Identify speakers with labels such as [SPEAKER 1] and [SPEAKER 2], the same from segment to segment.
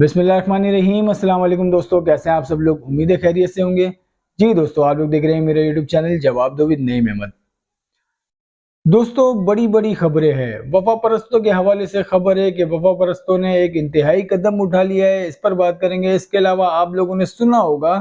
[SPEAKER 1] बिस्मिल्लाहिर्रहमानिर्रहीम। अस्सलाम वालेकुम दोस्तों, कैसे हैं आप सब लोग। उम्मीद है खैरियत से होंगे। जी दोस्तों, आप लोग देख रहे हैं मेरा यूट्यूब चैनल जवाब दो विद नईम अहमद। दोस्तों, बड़ी बड़ी खबरें हैं। वफा परस्तों के हवाले से खबर है कि वफा परस्तों ने एक इंतहाई कदम उठा लिया है, इस पर बात करेंगे। इसके अलावा आप लोगों ने सुना होगा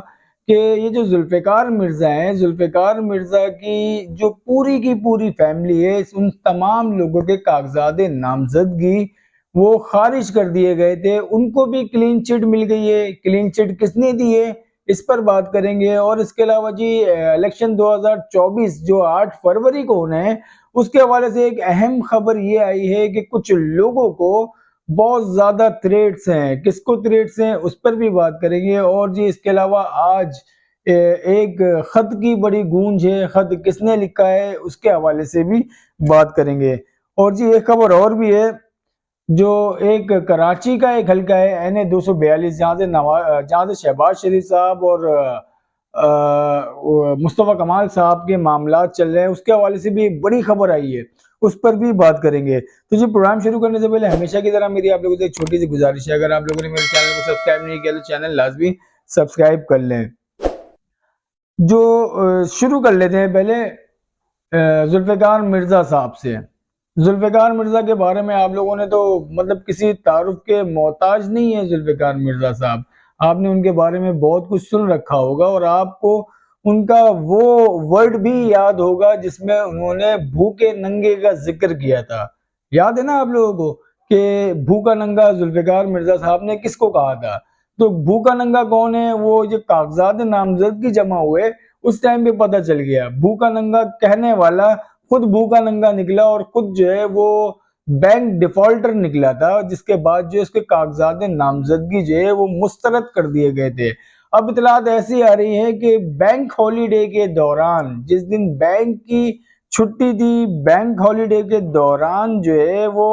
[SPEAKER 1] कि ये जो जुल्फ़िकार मिर्ज़ा हैं, जुल्फ़िकार मिर्ज़ा की जो पूरी की पूरी फैमिली है, उन तमाम लोगों के कागजात नामजदगी वो खारिज कर दिए गए थे। उनको भी क्लीन चिट मिल गई है। क्लीन चिट किसने दी है, इस पर बात करेंगे। और इसके अलावा जी इलेक्शन 2024 जो 8 फरवरी को होना है, उसके हवाले से एक अहम खबर ये आई है कि कुछ लोगों को बहुत ज्यादा थ्रेट्स हैं। किसको थ्रेट्स हैं, उस पर भी बात करेंगे। और जी इसके अलावा आज एक खत की बड़ी गूंज है। खत किसने लिखा है, उसके हवाले से भी बात करेंगे। और जी एक खबर और भी है, जो एक कराची का एक हल्का है NA 242, जहाँ से शहबाज शरीफ साहब और मुस्तफ़ा कमाल साहब के मामला चल रहे हैं, उसके हवाले से भी एक बड़ी खबर आई है, उस पर भी बात करेंगे। तो जी प्रोग्राम शुरू करने से पहले हमेशा की तरह मेरी आप लोगों से एक छोटी सी गुजारिश है, अगर आप लोगों ने मेरे चैनल को सब्सक्राइब नहीं किया तो चैनल लाजमी सब्सक्राइब कर लें। जो शुरू कर लेते हैं पहले जुल्फ़िकार मिर्ज़ा साहब से। जुल्फ़िकार मिर्ज़ा के बारे में आप लोगों ने तो मतलब किसी तारुफ के मोहताज नहीं है। जुल्फ़िकार मिर्ज़ा साहब, आपने उनके बारे में बहुत कुछ सुन रखा होगा और आपको उनका वो वर्ड भी याद होगा जिसमें उन्होंने भूखे नंगे का जिक्र किया था। याद है ना आप लोगों को कि भूखा नंगा जुल्फ़िकार मिर्ज़ा साहब ने किसको कहा था। तो भूखा नंगा कौन है, वो जो कागजात नामजदगी जमा हुए उस टाइम पे पता चल गया। भूखा नंगा कहने वाला खुद भूखा नंगा निकला और खुद जो है वो बैंक डिफॉल्टर निकला था, जिसके बाद जो उसके कागजात नामजदगी जो है वो मुस्तरद कर दिए गए थे। अब इतलात ऐसी आ रही है कि बैंक हॉलीडे के दौरान, जिस दिन बैंक की छुट्टी थी, बैंक हॉलीडे के दौरान जो है वो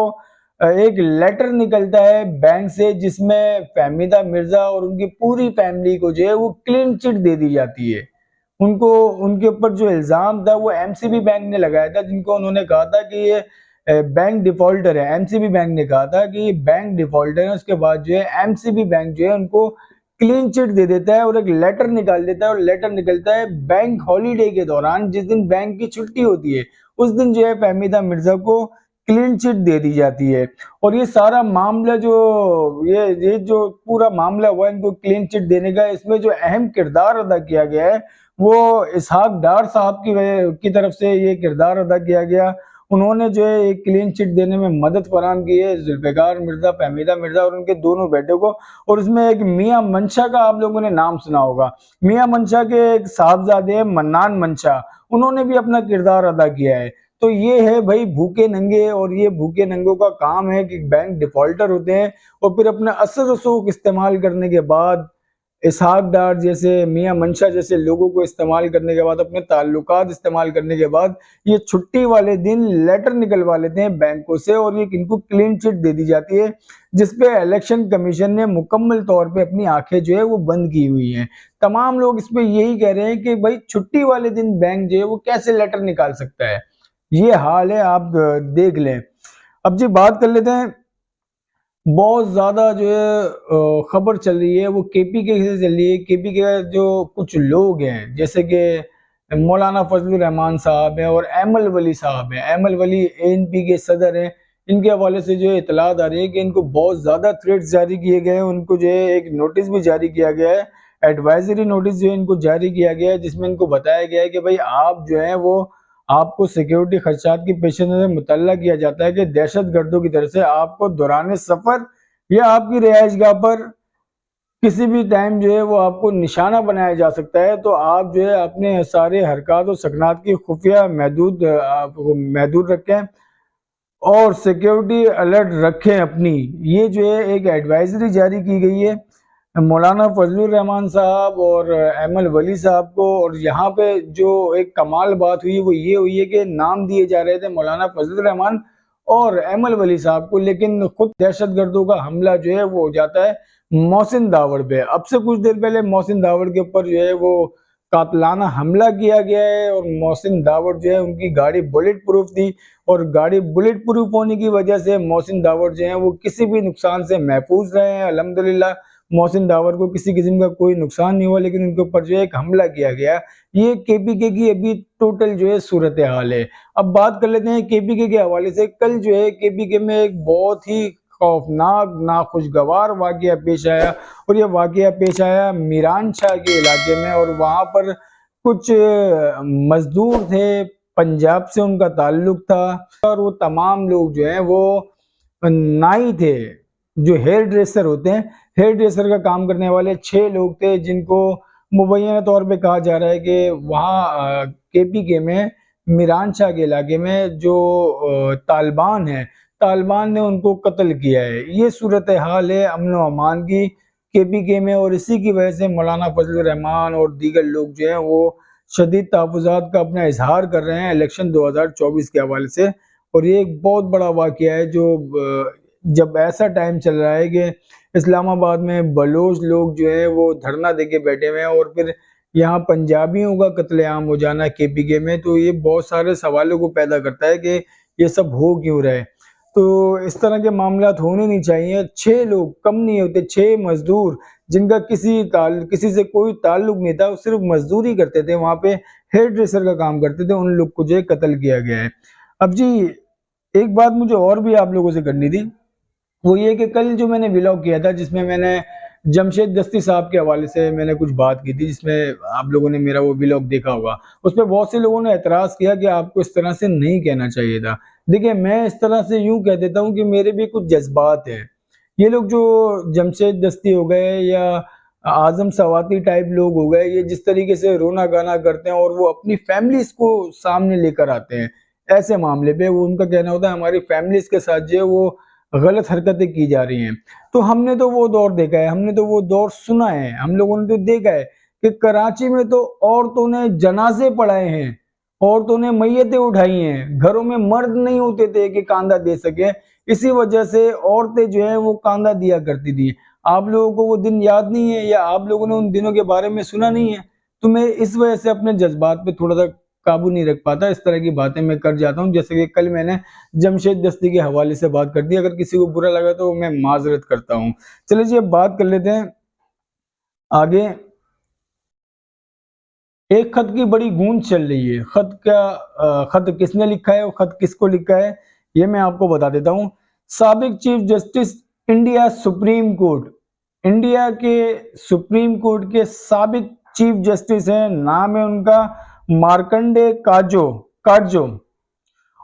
[SPEAKER 1] एक लेटर निकलता है बैंक से, जिसमें फहमीदा मिर्जा और उनकी पूरी फैमिली को जो है वो क्लीन चिट दे दी जाती है। उनको उनके ऊपर जो इल्ज़ाम था वो एमसीबी बैंक ने लगाया था, जिनको उन्होंने कहा था कि ये बैंक डिफॉल्टर है। एमसीबी बैंक ने कहा था कि ये बैंक डिफॉल्टर है। उसके बाद जो है एमसीबी बैंक जो है उनको क्लीन चिट दे देता है और एक लेटर निकाल देता है, और लेटर निकलता है बैंक हॉलीडे के दौरान, जिस दिन बैंक की छुट्टी होती है उस दिन जो है फहमीदा मिर्जा को क्लीन चिट दे दी जाती है। और ये सारा मामला जो ये जो पूरा मामला हुआ इनको क्लीन चिट देने का, इसमें जो अहम किरदार अदा किया गया है वो इसहाक डार साहब की तरफ से ये किरदार अदा किया गया। उन्होंने जो है एक क्लीन चिट देने में मदद फराहम की है जुल्फ़िकार मिर्जा, फहमीदा मिर्जा और उनके दोनों बेटों को। और उसमें एक मियां मंशा का आप लोगों ने नाम सुना होगा। मियां मंशा के एक साहबजादे हैं मन्नान मंशा, उन्होंने भी अपना किरदार अदा किया है। तो ये है भाई भूखे नंगे, और ये भूखे नंगों का काम है कि बैंक डिफॉल्टर होते हैं और फिर अपने असर रसूख इस्तेमाल करने के बाद, इसहाक डार जैसे, मियां मंशा जैसे लोगों को इस्तेमाल करने के बाद, अपने ताल्लुकात इस्तेमाल करने के बाद ये छुट्टी वाले दिन लेटर निकलवा लेते हैं बैंकों से और ये इनको क्लीन चिट दे दी जाती है, जिसपे इलेक्शन कमीशन ने मुकम्मल तौर पे अपनी आंखें जो है वो बंद की हुई हैं। तमाम लोग इस पे यही कह रहे हैं कि भाई छुट्टी वाले दिन बैंक जो है वो कैसे लेटर निकाल सकता है। ये हाल है, आप देख लें। अब जी बात कर लेते हैं, बहुत ज़्यादा जो है खबर चल रही है वो केपी के से चल रही है। केपी के जो कुछ लोग हैं, जैसे कि मौलाना फजलुर रहमान साहब हैं और एमल वली साहब हैं। एमल वली एएनपी के सदर हैं। इनके हवाले से जो है इतलात आ रही है कि इनको बहुत ज़्यादा थ्रेट्स जारी किए गए हैं। उनको जो है एक नोटिस भी जारी किया गया है, एडवाइजरी नोटिस जो है इनको जारी किया गया है, जिसमें इनको बताया गया है कि भाई आप जो है वो, आपको सिक्योरिटी खदशात की पेश नज़र मुतल्ला किया जाता है कि दहशत गर्दों की तरफ से आपको दौरान सफ़र या आपकी रिहाइशगाह पर किसी भी टाइम जो है वो आपको निशाना बनाया जा सकता है। तो आप जो है अपने सारे हरकत और सकनात की खुफिया महदूद रखें और सिक्योरिटी अलर्ट रखें अपनी। ये जो है एक एडवाइजरी जारी की गई है मौलाना फजलुर रहमान साहब और एमल वली साहब को। और यहाँ पे जो एक कमाल बात हुई वो ये हुई है कि नाम दिए जा रहे थे मौलाना फजलुर रहमान और एमल वली साहब को, लेकिन खुद दहशत गर्दों का हमला जो है वो हो जाता है मोहसिन दावड़ पे। अब से कुछ देर पहले मोहसिन दावड़ के ऊपर जो है वो कातलाना हमला किया गया है। और मोहसिन दावड़ जो है उनकी गाड़ी बुलेट प्रूफ थी, और गाड़ी बुलेट प्रूफ होने की वजह से मोहसिन दावड़ जो है वो किसी भी नुकसान से महफूज रहे हैं। अल्हम्दुलिल्लाह मोहसिन दावड़ को किसी किस्म का कोई नुकसान नहीं हुआ, लेकिन उनके ऊपर जो है एक हमला किया गया। ये केपीके की अभी टोटल जो है सूरत हाल है। अब बात कर लेते हैं केपीके के हवाले से। कल जो है केपीके में एक बहुत ही खौफनाक नाखुशगवार वाकया पेश आया, और ये वाकया पेश आया मीरान शाह के इलाके में। और वहां पर कुछ मजदूर थे, पंजाब से उनका ताल्लुक था, और वो तमाम लोग जो हैं वो नाई थे, जो हेयर ड्रेसर होते हैं, हेयर ड्रेसर का काम करने वाले 6 लोग थे, जिनको मुबैना तौर पे कहा जा रहा है कि वहाँ केपीके में मीरान शाह के इलाके में जो तालिबान है, तालिबान ने उनको कत्ल किया है। ये सूरत हाल है अमन व अमान की केपीके में, और इसी की वजह से मौलाना फजल रहमान और दीगर लोग जो हैं वो शदीद तहफ़्फ़ुज़ात का अपना इजहार कर रहे हैं इलेक्शन 2024 के हवाले से। और ये एक बहुत बड़ा वाकया है, जो जब ऐसा टाइम चल रहा है कि इस्लामाबाद में बलोच लोग जो है वो धरना दे के बैठे हुए हैं, और फिर यहाँ पंजाबियों का कत्लेआम हो जाना केपीके में, तो ये बहुत सारे सवालों को पैदा करता है कि ये सब हो क्यों रहा है। तो इस तरह के मामला होने नहीं चाहिए। 6 लोग कम नहीं होते, 6 मजदूर जिनका किसी से कोई ताल्लुक नहीं था, सिर्फ मजदूरी करते थे, वहां पे हेयर ड्रेसर का काम करते थे, उन लोग को जो है कत्ल किया गया है। अब जी एक बात मुझे और भी आप लोगों से करनी थी, वो ये कि कल जो मैंने व्लॉग किया था जिसमें मैंने जमशेद दस्ती साहब के हवाले से मैंने कुछ बात की थी, जिसमें आप लोगों ने मेरा वो व्लॉग देखा होगा। उसमें बहुत से लोगों ने एतराज़ किया कि आपको इस तरह से नहीं कहना चाहिए था। देखिए, मैं इस तरह से यूं कह देता हूं कि मेरे भी कुछ जज्बात हैं। ये लोग जो जमशेद दस्ती हो गए या आजम सवाती टाइप लोग हो गए, ये जिस तरीके से रोना गाना करते हैं और वो अपनी फैमिलीज को सामने लेकर आते हैं, ऐसे मामले पे वो उनका कहना होता है हमारी फैमिलीज के साथ जो है वो गलत हरकतें की जा रही हैं। तो हमने तो वो दौर देखा है, हमने तो वो दौर सुना है, हम लोगों ने तो देखा है कि कराची में तो औरतों ने जनाजे पढ़ाए हैं, औरतों ने मैयतें उठाई हैं, घरों में मर्द नहीं होते थे कि कांधा दे सके, इसी वजह से औरतें जो है वो कांधा दिया करती थी। आप लोगों को वो दिन याद नहीं है, या आप लोगों ने उन दिनों के बारे में सुना नहीं है? तो मैं इस वजह से अपने जज्बात पे थोड़ा सा काबू नहीं रख पाता, इस तरह की बातें मैं कर जाता हूँ। जैसे कि कल मैंने जमशेद दस्ती के हवाले से बात कर दी, अगर किसी को बुरा लगा तो मैं माजरत करता हूँ। चलिए जी, अब बात कर लेते हैं आगे। एक खत की बड़ी गूंज चल रही है। खत किसने लिखा है और खत किसको लिखा है, ये मैं आपको बता देता हूँ। साबिक chief justice India supreme court, India के सुप्रीम कोर्ट के साबिक चीफ जस्टिस हैं, नाम है उनका मार्कंडे काटजो।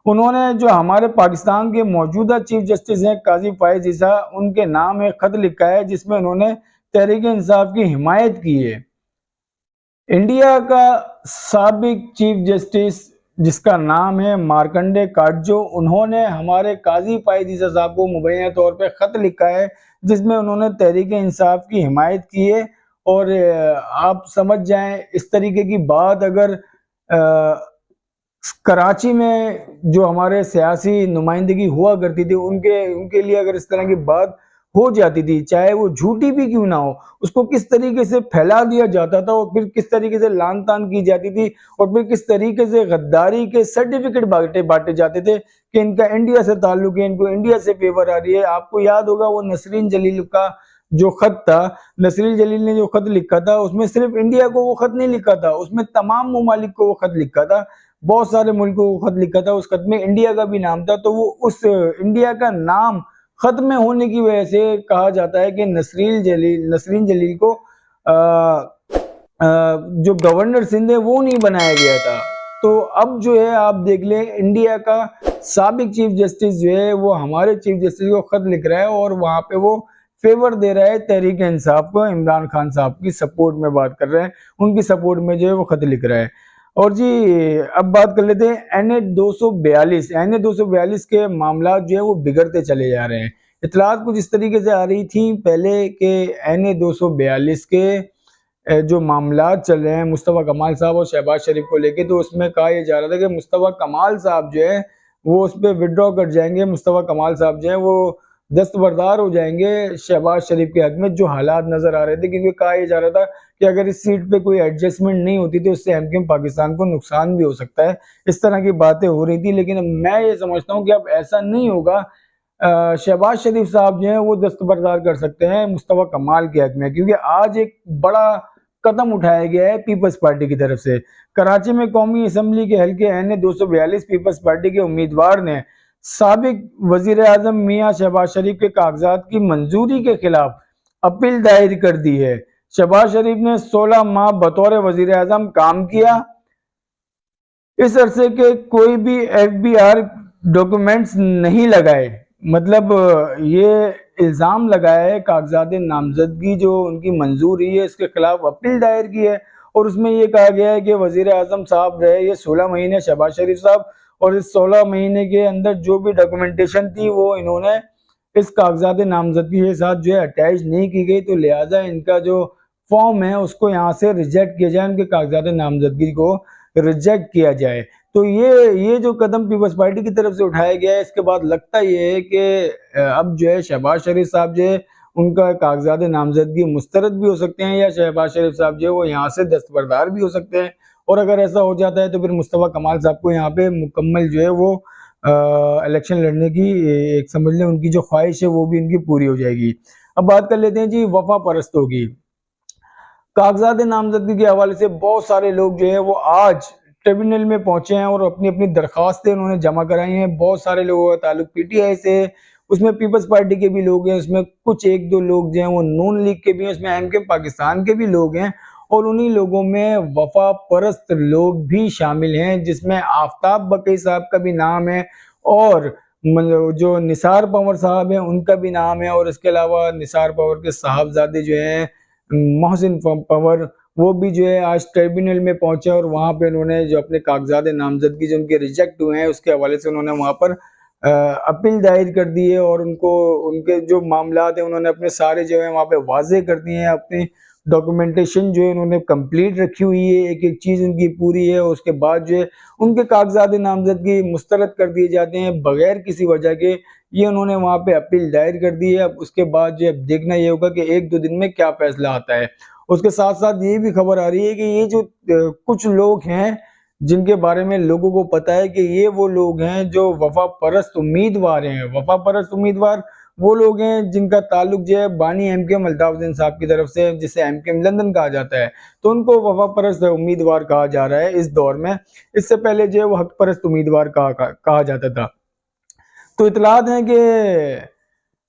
[SPEAKER 1] उन्होंने जो हमारे पाकिस्तान के मौजूदा चीफ जस्टिस हैं काजी फायज ईसा, उनके नाम एक खत लिखा है जिसमें उन्होंने तहरीक इंसाफ की हिमायत की है। इंडिया का साबिक चीफ जस्टिस जिसका नाम है मार्कंडे काटजो, उन्होंने हमारे काजी फायज ईसा साहब को मुबैना तौर पर खत लिखा है जिसमें उन्होंने तहरीक इंसाफ की हिमायत की है। और आप समझ जाएं, इस तरीके की बात अगर कराची में जो हमारे सियासी नुमाइंदगी हुआ करती थी उनके लिए अगर इस तरह की बात हो जाती थी, चाहे वो झूठी भी क्यों ना हो, उसको किस तरीके से फैला दिया जाता था, और फिर किस तरीके से लान तान की जाती थी, और फिर किस तरीके से गद्दारी के सर्टिफिकेट बांटे जाते थे कि इनका इंडिया से ताल्लुक है, इनको इंडिया से फेवर आ रही है। आपको याद होगा वो नसरीन जलील का जो खत था, नसरीन जलील ने जो खत लिखा था उसमें सिर्फ इंडिया को वो खत नहीं लिखा था, उसमें तमाम ममालिक को वो खत लिखा था, बहुत सारे मुल्कों को खत लिखा था। उस खत में इंडिया का भी नाम था, तो वो उस इंडिया का नाम खत में होने की वजह से कहा जाता है कि नसरीन जलील को जो गवर्नर सिंध है वो नहीं बनाया गया था। तो अब जो है आप देख लें, इंडिया का साबिक चीफ जस्टिस जो है वो हमारे चीफ जस्टिस को खत लिख रहा है, और वहां पे वो फेवर दे रहा है तहरीक इंसाफ को, इमरान खान साहब की सपोर्ट में बात कर रहे हैं, उनकी सपोर्ट में जो है वो खत लिख रहा है। और जी अब बात कर लेते हैं NA 242 के मामला जो है वो बिगड़ते चले जा रहे हैं। इतलात कुछ इस तरीके से आ रही थी पहले कि NA 242 के जो मामला चल रहे हैं मुस्तफ़ा कमाल साहब और शहबाज शरीफ को लेके, तो उसमें कहा यह जा रहा था कि मुस्तफ़ा कमाल साहब जो है वो उस पर विड्रॉ कर जाएंगे, मुस्तफ़ा कमाल साहब जो है वो दस्तबरदार हो जाएंगे शहबाज शरीफ के हक में, जो हालात नजर आ रहे थे। क्योंकि कहा यह जा रहा था कि अगर इस सीट पे कोई एडजस्टमेंट नहीं होती तो उससे एमकेएम पाकिस्तान को नुकसान भी हो सकता है, इस तरह की बातें हो रही थी। लेकिन मैं ये समझता हूँ कि अब ऐसा नहीं होगा। शहबाज शरीफ साहब जो है वो दस्तबरदार कर सकते हैं मुस्तफा कमाल के हक में, क्योंकि आज एक बड़ा कदम उठाया गया है पीपल्स पार्टी की तरफ से। कराची में कौमी असम्बली के हल्के एन 242 पीपल्स पार्टी के उम्मीदवार ने साबिक वजीर आजम मियाँ शहबाज शरीफ के कागजात की मंजूरी के खिलाफ अपील दायर कर दी है। शहबाज शरीफ ने 16 माह बतौर वजीर आजम काम किया। इस अरसे के कोई भी एफबीआर डॉक्यूमेंट्स नहीं लगाए, मतलब ये इल्जाम लगाया है कागजात नामजदगी जो उनकी मंजूरी है इसके खिलाफ अपील दायर की है। और उसमें ये कहा गया है कि वजीर आजम साहब रहे ये 16 महीने शहबाज शरीफ साहब, और इस 16 महीने के अंदर जो भी डॉक्यूमेंटेशन थी वो इन्होंने इस कागजात नामजदगी के साथ जो है अटैच नहीं की गई, तो लिहाजा इनका जो फॉर्म है उसको यहाँ से रिजेक्ट किया जाए, उनके कागजात नामजदगी को रिजेक्ट किया जाए। तो ये जो कदम पीपल्स पार्टी की तरफ से उठाया गया है, इसके बाद लगता ये है कि अब जो है शहबाज शरीफ साहब जो है उनका कागजात नामजदगी मुस्तरद भी हो सकते हैं, या शहबाज शरीफ साहब जो है वो यहाँ से दस्तबरदार भी हो सकते हैं। और अगर ऐसा हो जाता है तो फिर मुस्तफा कमाल साहब को यहाँ पे मुकम्मल जो है वो इलेक्शन लड़ने की एक समझ लें उनकी जो ख्वाहिश है वो भी इनकी पूरी हो जाएगी। अब बात कर लेते हैं जी वफा परस्तों की। कागजात नामजदगी के हवाले से बहुत सारे लोग जो है वो आज ट्रिब्यूनल में पहुंचे हैं और अपनी अपनी दरखास्तें उन्होंने जमा कराई हैं। बहुत सारे लोगों का ताल्लुक पीटीआई से, उसमें पीपल्स पार्टी के भी लोग हैं, उसमें कुछ एक दो लोग जो हैं वो नून लीग के भी हैं, उसमें एमकेएम पाकिस्तान के भी लोग हैं, और उन्हीं लोगों में वफा परस्त लोग भी शामिल हैं, जिसमें आफ्ताब बकई साहब का भी नाम है, और जो निसार पंवर साहब हैं उनका भी नाम है, और इसके अलावा निसार पंवर के साहबजादे जो हैं मोहसिन पंवर, वो भी जो है आज ट्रिब्यूनल में पहुंचे और वहां पे उन्होंने जो अपने कागजात नामजदगी जो उनके रिजेक्ट हुए हैं उसके हवाले से उन्होंने वहां पर अपील दायर कर दी है, और उनको उनके जो मामलात हैं उन्होंने अपने सारे जो है वहां पे वाजे कर दिए हैं। अपनी डॉक्यूमेंटेशन जो है उन्होंने कंप्लीट रखी हुई है, एक एक चीज उनकी पूरी है। उसके बाद जो है उनके कागजात नामजदगी मुस्तरद कर दिए जाते हैं बगैर किसी वजह के। ये उन्होंने वहां पे अपील दायर कर दी है। अब उसके बाद जो है देखना ये होगा कि एक दो दिन में क्या फैसला आता है। उसके साथ साथ ये भी खबर आ रही है कि ये जो कुछ लोग हैं जिनके बारे में लोगों को पता है कि ये वो लोग हैं जो वफा परस्त उम्मीदवार हैं। वफा परस्त उम्मीदवार वो लोग हैं जिनका ताल्लुक जो है बानी एमकेएम अल्ताफ हुसैन साहब की तरफ से, जिसे एमकेएम लंदन कहा जाता है, तो उनको वफा परस्त उम्मीदवार कहा जा रहा है इस दौर में। इससे पहले जो है वो हक परस्त उम्मीदवार कहा जाता था। तो इतलात है कि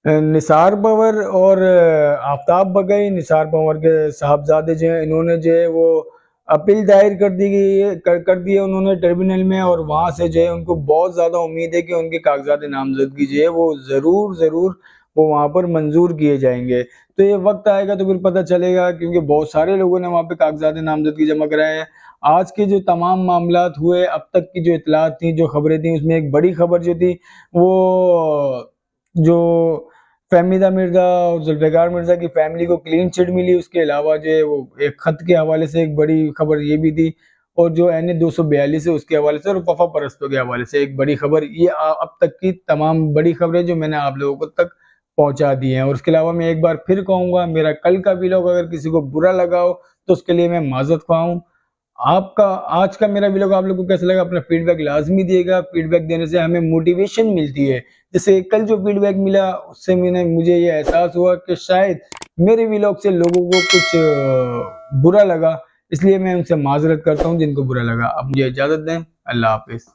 [SPEAKER 1] निसार पंवर और आफ्ताब बकई, निसार पंवर के साहबजादे जो हैं इन्होंने जो है वो अपील दायर कर दी गई है कर दी है उन्होंने ट्रिब्यूनल में, और वहां से जो है उनको बहुत ज्यादा उम्मीद है कि उनके कागजात नामजदगी जो है वो जरूर वो वहां पर मंजूर किए जाएंगे। तो ये वक्त आएगा तो फिर पता चलेगा, क्योंकि बहुत सारे लोगों ने वहां पे कागजात नामजदगी जमा कराए हैं। आज के जो तमाम मामलात हुए अब तक की जो इतलात थी, जो खबरें थी, उसमें एक बड़ी खबर जो थी वो जो फहमीदा मिर्जा और जुल्फ़िकार मिर्जा की फैमिली को क्लीन चिट मिली, उसके अलावा जो है वो एक खत के हवाले से एक बड़ी खबर ये भी थी, और जो एन 242 है उसके हवाले से, और वफा परस्तों के हवाले से एक बड़ी खबर। ये अब तक की तमाम बड़ी खबरें जो मैंने आप लोगों को तक पहुंचा दी हैं। और उसके अलावा मैं एक बार फिर कहूँगा, मेरा कल का व्लॉग अगर किसी को बुरा लगा हो तो उसके लिए मैं माजरत ख्वाह हूँ। आपका आज का मेरा व्लॉग आप लोगों को कैसा लगा, अपना फीडबैक लाजमी दिएगा। फीडबैक देने से हमें मोटिवेशन मिलती है। जैसे कल जो फीडबैक मिला उससे मुझे ये एहसास हुआ कि शायद मेरे व्लॉग से लोगों को कुछ बुरा लगा, इसलिए मैं उनसे माजरत करता हूँ जिनको बुरा लगा। अब मुझे इजाजत दें, अल्लाह हाफिज।